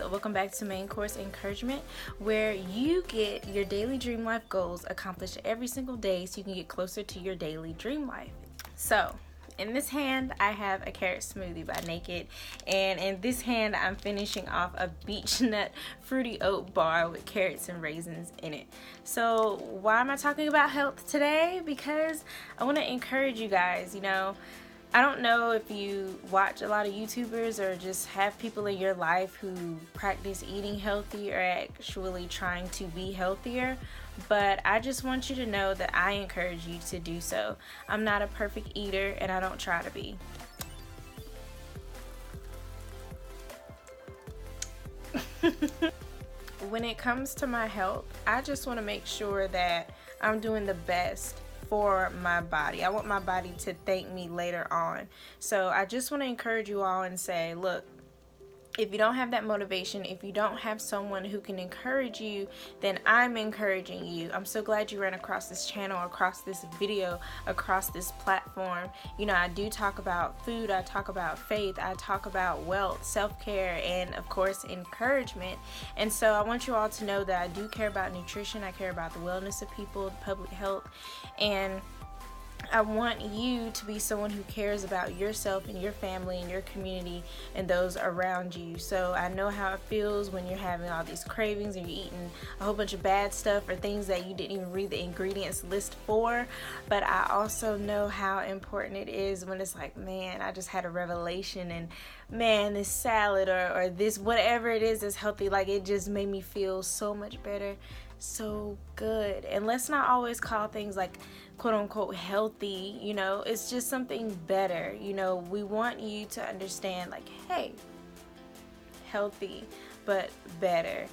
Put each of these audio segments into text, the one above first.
guys, welcome back to Main Course Encouragement, where you get your daily dream life goals accomplished every single day so you can get closer to your daily dream life. So in this hand I have a carrot smoothie by Naked, and in this hand I'm finishing off a beech nut fruity oat bar with carrots and raisins in it. So why am I talking about health today? Because I want to encourage you guys. I don't know if you watch a lot of YouTubers or just have people in your life who practice eating healthy or actually trying to be healthier, but I just want you to know that I encourage you to do so. I'm not a perfect eater and I don't try to be. When it comes to my health, I just want to make sure that I'm doing the best for my body. I want my body to thank me later on. So I just want to encourage you all and say, look, if you don't have that motivation, if you don't have someone who can encourage you, then I'm encouraging you. I'm so glad you ran across this channel, across this video, across this platform. I do talk about food, I talk about faith, I talk about wealth, self-care, and of course encouragement. And so I want you all to know that I do care about nutrition, I care about the wellness of people, public health, and I want you to be someone who cares about yourself and your family and your community and those around you. So I know how it feels when you're having all these cravings and you're eating a whole bunch of bad stuff or things that you didn't even read the ingredients list for. But I also know how important it is when it's like, man, I just had a revelation, and man, this salad or this whatever it is healthy, like it just made me feel so much better, so good. And let's not always call things like quote unquote healthy, it's just something better. We want you to understand, like, hey, healthy but better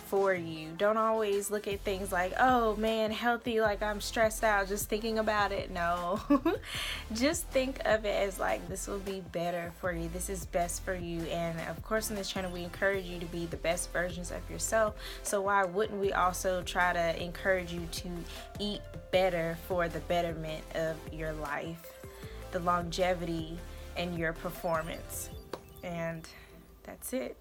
for you. Don't always look at things like, oh man, healthy, like I'm stressed out just thinking about it. No. Just think of it as like, this will be better for you, this is best for you. And of course on this channel we encourage you to be the best versions of yourself, so why wouldn't we also try to encourage you to eat better for the betterment of your life, the longevity, and your performance. And that's it.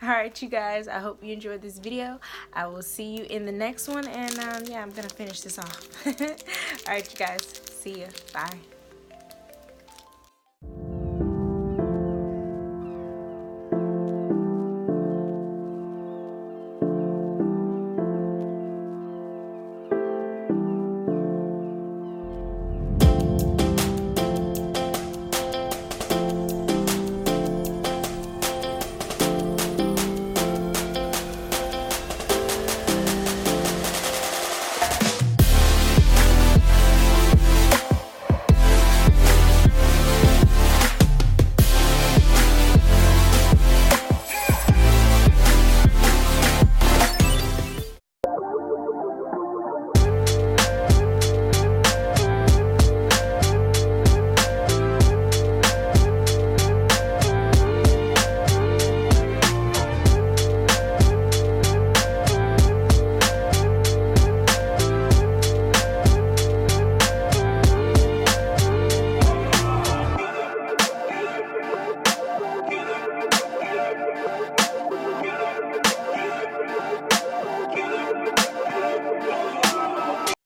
Alright, you guys, I hope you enjoyed this video. I will see you in the next one, and yeah, I'm gonna finish this off. Alright, you guys, see ya. Bye.